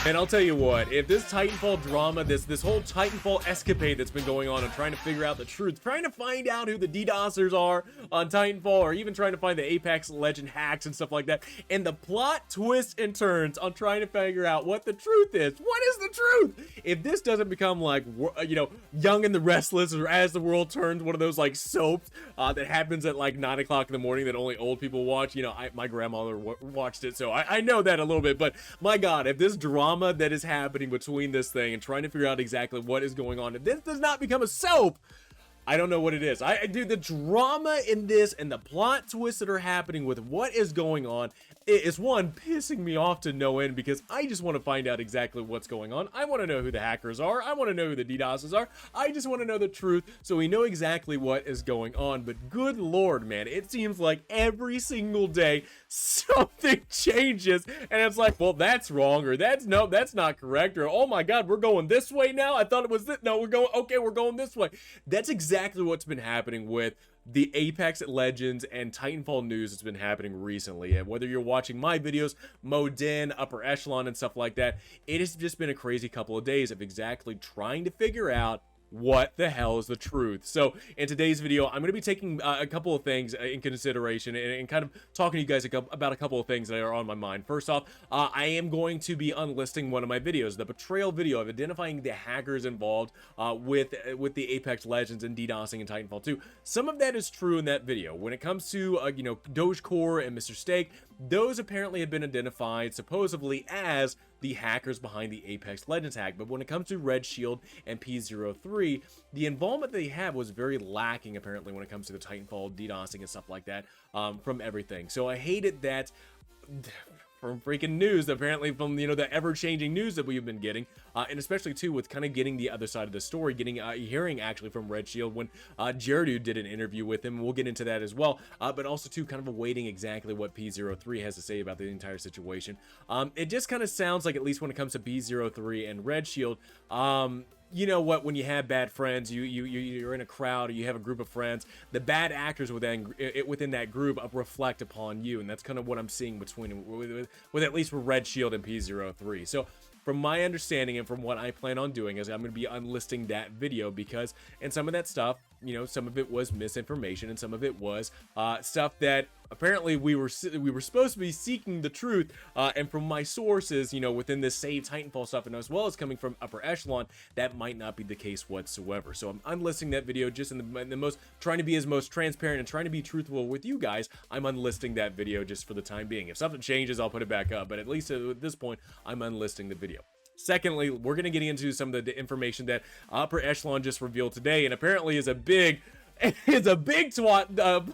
And I'll tell you what, if this Titanfall drama, this whole Titanfall escapade that's been going on and trying to figure out the truth, trying to find out who the DDoSers are on Titanfall, or even trying to find the Apex Legend hacks and stuff like that, and the plot twists and turns on trying to figure out what the truth is. What is the truth? If this doesn't become like, you know, Young and the Restless, or As the World Turns, one of those like soaps that happens at like 9 o'clock in the morning that only old people watch, you know, my grandmother watched it, so I know that a little bit, but my God, if this drama that is happening between this thing and trying to figure out exactly what is going on, if this does not become a soap, I don't know what it is. Dude, the drama in this and the plot twists that are happening with what is going on is, one, pissing me off to no end, because I just want to find out exactly what's going on. I want to know who the hackers are. I want to know who the DDoSers are. I just want to know the truth so we know exactly what is going on. But good Lord, man, it seems like every single day something changes and it's like, well, that's wrong, or that's not correct, or oh my God, we're going this way now. I thought it was this. No, we're going this way. That's exactly what's been happening with the Apex Legends and Titanfall news that's been happening recently. And whether you're watching my videos, Modin, Upper Echelon, and stuff like that, it has just been a crazy couple of days of exactly trying to figure out what the hell is the truth. So in today's video, I'm going to be taking a couple of things in consideration and kind of talking to you guys about a couple of things that are on my mind. First off, I am going to be unlisting one of my videos, the betrayal video of identifying the hackers involved with the Apex Legends and DDoSing in Titanfall 2. Some of that is true in that video. When it comes to you know, Dogecore and Mr. Steak, those apparently have been identified supposedly as the hackers behind the Apex Legends hack. But when it comes to Red Shield and P03, the involvement they have was very lacking apparently when it comes to the Titanfall DDoSing and stuff like that, from everything. So I hated that from freaking news, apparently, from, you know, the ever-changing news that we've been getting, and especially too with kind of getting the other side of the story, hearing actually from Red Shield when Jared did an interview with him, and we'll get into that as well, but also too kind of awaiting exactly what P03 has to say about the entire situation. It just kind of sounds like, at least when it comes to P03 and Red Shield, you know what, when you have bad friends, you're in a crowd, or you have a group of friends, the bad actors within that group reflect upon you, and that's kind of what I'm seeing with at least with Red Shield and P03. So from my understanding and from what I plan on doing is I'm going to be unlisting that video, because in some of that stuff, you know, some of it was misinformation and some of it was stuff that apparently we were supposed to be seeking the truth, and from my sources, you know, within this SaveTitanfall stuff, and as well as coming from Upper Echelon, that might not be the case whatsoever. So I'm unlisting that video just in the most, trying to be as most transparent and trying to be truthful with you guys. I'm unlisting that video just for the time being. If something changes, I'll put it back up, but at least at this point, I'm unlisting the video. Secondly, we're going to get into some of the information that Upper Echelon just revealed today, and apparently is a big twat.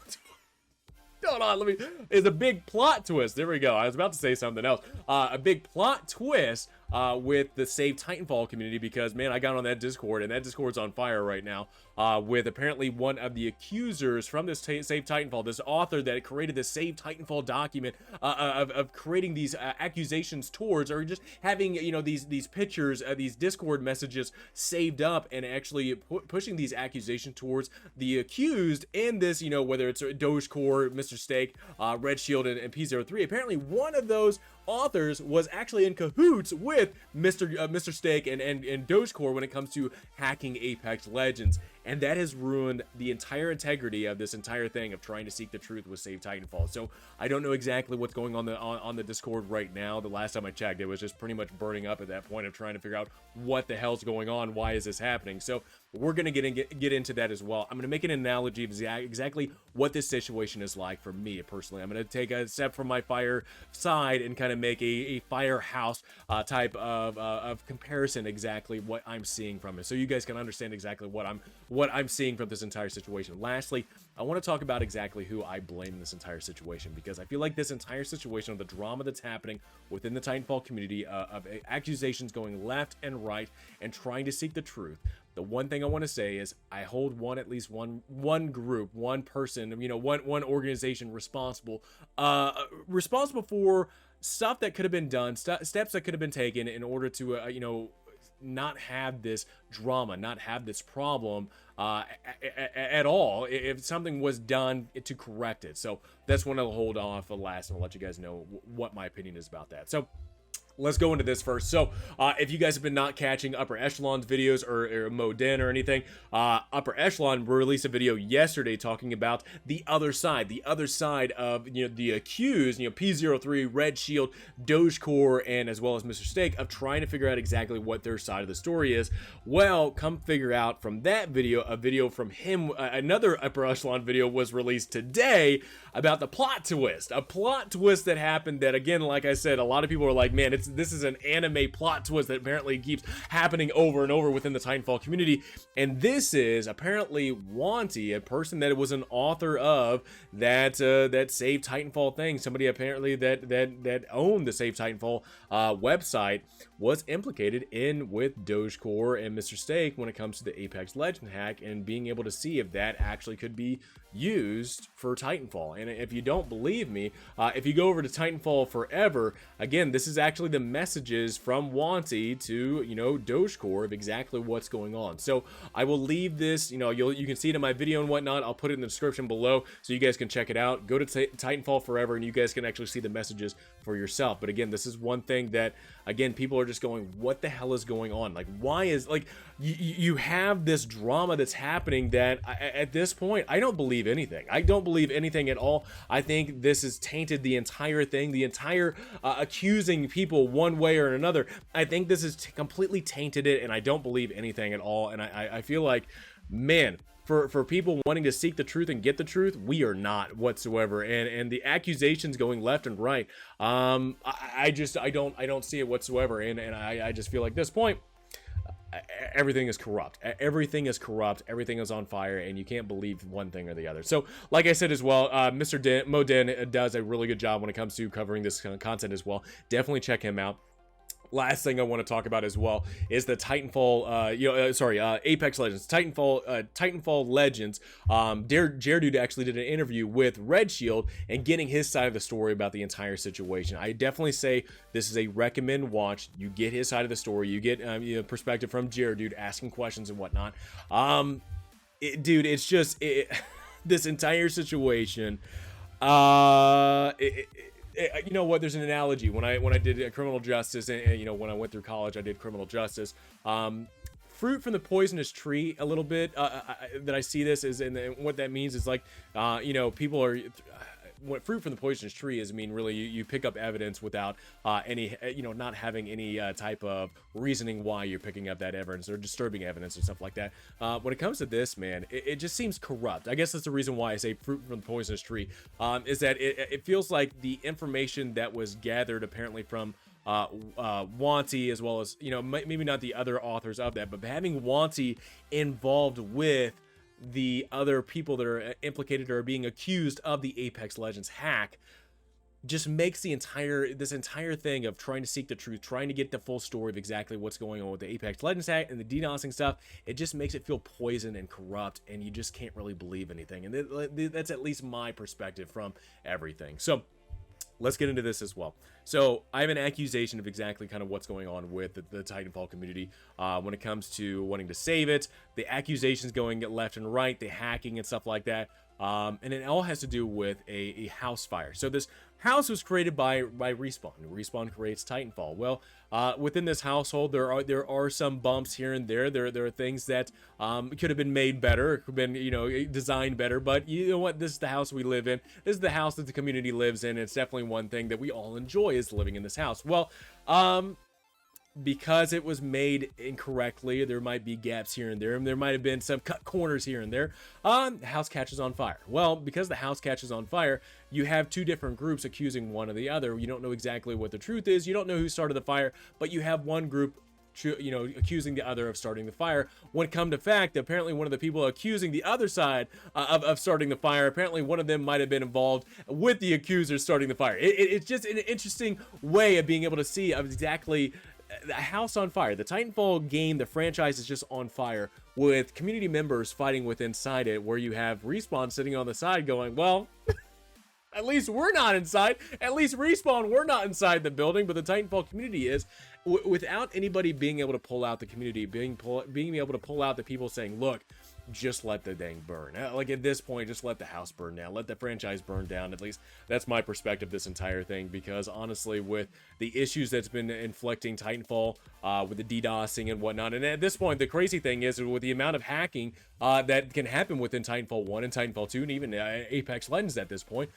Hold on, is a big plot twist. There we go. I was about to say something else. A big plot twist with the SaveTitanfall community, because man, I got on that Discord and that Discord's on fire right now, with apparently one of the accusers from this SaveTitanfall, this author that created this SaveTitanfall document, of creating these accusations towards, or just having, you know, these pictures, these Discord messages saved up, and actually pushing these accusations towards the accused in this, you know, whether it's Dogecore, Mr. Steak, Red Shield, and P03. Apparently one of those authors was actually in cahoots with Mr. Steak and Dogecore when it comes to hacking Apex Legends, and that has ruined the entire integrity of this entire thing of trying to seek the truth with SaveTitanfall. So I don't know exactly what's going on the Discord right now. The last time I checked, it was just pretty much burning up at that point of trying to figure out what the hell's going on, why is this happening. So we're gonna get into that as well. I'm gonna make an analogy of exactly what this situation is like for me personally. I'm gonna take a step from my fire side and kind of make a firehouse type of comparison, exactly what I'm seeing from it, so you guys can understand exactly what I'm seeing from this entire situation. Lastly, I want to talk about exactly who I blame in this entire situation, because I feel like this entire situation of the drama that's happening within the Titanfall community, of accusations going left and right and trying to seek the truth. The one thing I want to say is I hold at least one group, one person, you know, one organization responsible for stuff that could have been done, steps that could have been taken in order to, you know, not have this drama, not have this problem at all, if something was done to correct it. So that's when I'll hold off for last, and I'll let you guys know what my opinion is about that. So Let's go into this first. So, if you guys have been not catching Upper Echelon's videos or Modin or anything, Upper Echelon released a video yesterday talking about the other side of, the accused, P03, Red Shield, Dogecore, and as well as Mr. Steak, of trying to figure out exactly what their side of the story is. Well, come figure out from that video, a video from him, another Upper Echelon video was released today about the plot twist. A plot twist that happened that, again, like I said, a lot of people are like, man, this is an anime plot twist that apparently keeps happening over and over within the Titanfall community. And this is apparently Wanty, a person that was an author of that Save Titanfall thing. Somebody apparently that owned the Save Titanfall website was implicated in with Dogecore and Mr. Steak when it comes to the Apex Legend hack and being able to see if that actually could be used for Titanfall. And if you don't believe me, if you go over to Titanfall Forever, again, this is actually the messages from Wanty to, Dogecore of exactly what's going on. So I will leave this, you can see it in my video and whatnot. I'll put it in the description below so you guys can check it out. Go to Titanfall Forever and you guys can actually see the messages for yourself. But again, this is one thing that, again, people are just going, what the hell is going on? Like, why is, like, you have this drama that's happening that at this point, I don't believe anything. I don't believe anything at all. I think this has tainted the entire thing, the entire accusing people one way or another. I think this has completely tainted it, and I don't believe anything at all. And I feel like, man, for people wanting to seek the truth and get the truth, we are not whatsoever. And the accusations going left and right, I don't see it whatsoever. And I just feel like at this point, everything is corrupt. Everything is corrupt. Everything is on fire, and you can't believe one thing or the other. So, like I said as well, Mr. Modin does a really good job when it comes to covering this kind of content as well. Definitely check him out. Last thing I want to talk about as well is the Titanfall, Apex Legends, Titanfall Legends. Jaredude actually did an interview with Red Shield and getting his side of the story about the entire situation. I definitely say this is a recommend watch. You get his side of the story. You get perspective from Jaredude asking questions and whatnot. Dude, it's just this entire situation. You know what? There's an analogy. When I did criminal justice, and when I went through college, I did criminal justice. Fruit from the poisonous tree. A little bit that I see this is, and what that means is like, people are. What fruit from the poisonous tree is, really you pick up evidence without any, not having any type of reasoning why you're picking up that evidence or disturbing evidence or stuff like that. When it comes to this, man, it just seems corrupt. I guess that's the reason why I say fruit from the poisonous tree, is that it feels like the information that was gathered apparently from Wanty, as well as, maybe not the other authors of that, but having Wanty involved with the other people that are implicated or being accused of the Apex Legends hack just makes this entire thing of trying to seek the truth, trying to get the full story of exactly what's going on with the Apex Legends hack and the DDoSing stuff. It just makes it feel poison and corrupt, and you just can't really believe anything. And that's at least my perspective from everything. So let's get into this as well. So I have an accusation of exactly kind of what's going on with the Titanfall community when it comes to wanting to save it, the accusations going left and right, the hacking and stuff like that. And it all has to do with a house fire. So this house was created by Respawn. Respawn creates Titanfall. Well, within this household, there are some bumps here and there. There are things that could have been made better, could have been designed better. But you know what? This is the house we live in. This is the house that the community lives in. It's definitely one thing that we all enjoy is living in this house. Well, because it was made incorrectly, there might be gaps here and there, and there might have been some cut corners here and there. The house catches on fire. Well, because the house catches on fire, you have two different groups accusing one of the other. You don't know exactly what the truth is. You don't know who started the fire, but you have one group accusing the other of starting the fire. When come to fact, apparently one of the people accusing the other side of starting the fire, apparently one of them might have been involved with the accusers starting the fire. It's just an interesting way of being able to see exactly a house on fire. The Titanfall game, the franchise, is just on fire with community members fighting with inside it, where you have Respawn sitting on the side going, well, at least we're not inside. At least Respawn, we're not inside the building, but the Titanfall community is. Without anybody being able to pull out the community, being able to pull out the people saying, look, just let the dang burn. Like, at this point, just let the house burn down. Let the franchise burn down. At least that's my perspective, this entire thing, because honestly, with the issues that's been inflicting Titanfall, with the DDoSing and whatnot, and at this point, the crazy thing is, with the amount of hacking that can happen within Titanfall 1 and Titanfall 2, and even Apex Legends at this point,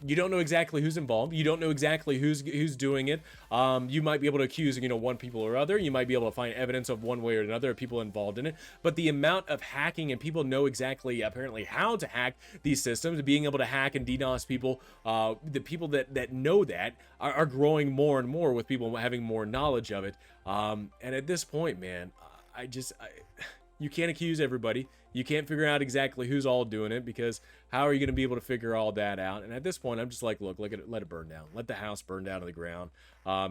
you don't know exactly who's involved. You don't know exactly who's doing it. You might be able to accuse, one people or other. You might be able to find evidence of one way or another of people involved in it. But the amount of hacking, and people know exactly, apparently, how to hack these systems, being able to hack and DDoS people, the people that know that are growing more and more, with people having more knowledge of it. And at this point, man, you can't accuse everybody. You can't figure out exactly who's all doing it, because how are you going to be able to figure all that out? And at this point, I'm just like, look at it, let it burn down. Let the house burn down to the ground,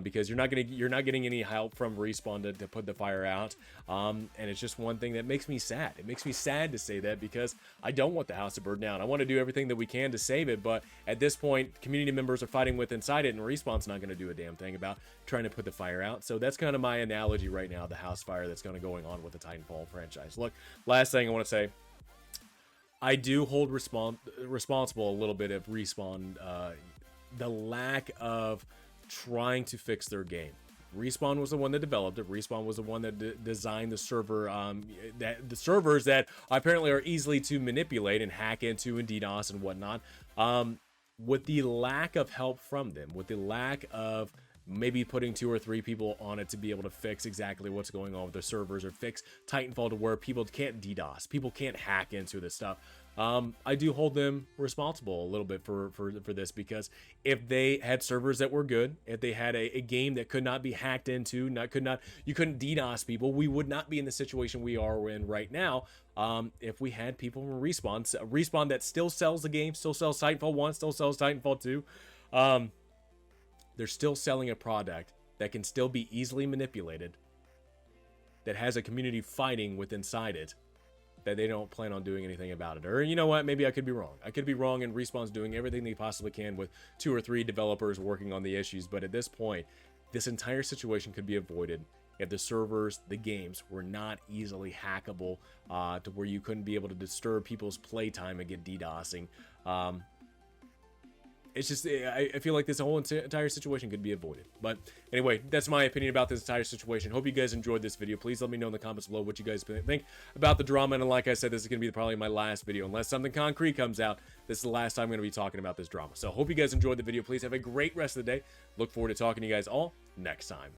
because you're not getting any help from Respawn to put the fire out. And it's just one thing that makes me sad. It makes me sad to say that, because I don't want the house to burn down. I want to do everything that we can to save it, but at this point, community members are fighting with inside it, and Respawn's not going to do a damn thing about trying to put the fire out. So that's kind of my analogy right now, the house fire that's going on with the Titanfall franchise. Look, last thing I want to say, I do hold responsible a little bit of Respawn, the lack of trying to fix their game. Respawn was the one that developed it. Respawn was the one that designed the server, the servers that apparently are easily to manipulate and hack into and DDoS and whatnot. With the lack of help from them, with the lack of maybe putting 2 or 3 people on it to be able to fix exactly what's going on with the servers, or fix Titanfall to where people can't DDoS, people can't hack into this stuff. I do hold them responsible a little bit for this, because if they had servers that were good, if they had a game that could not be hacked into, you couldn't DDoS people, we would not be in the situation we are in right now. If we had people from Respawn that still sells the game, still sells Titanfall 1, still sells Titanfall 2, they're still selling a product that can still be easily manipulated, that has a community fighting with inside it, that they don't plan on doing anything about it. Or, you know what, maybe I could be wrong. I could be wrong, and Respawn's doing everything they possibly can with 2 or 3 developers working on the issues. But at this point, this entire situation could be avoided if the servers, the games, were not easily hackable, to where you couldn't be able to disturb people's playtime and get DDoSing. It's just, I feel like this whole entire situation could be avoided. But anyway, that's my opinion about this entire situation. Hope you guys enjoyed this video. Please let me know in the comments below what you guys think about the drama. And like I said, this is going to be probably my last video. Unless something concrete comes out, this is the last time I'm going to be talking about this drama. So hope you guys enjoyed the video. Please have a great rest of the day. Look forward to talking to you guys all next time.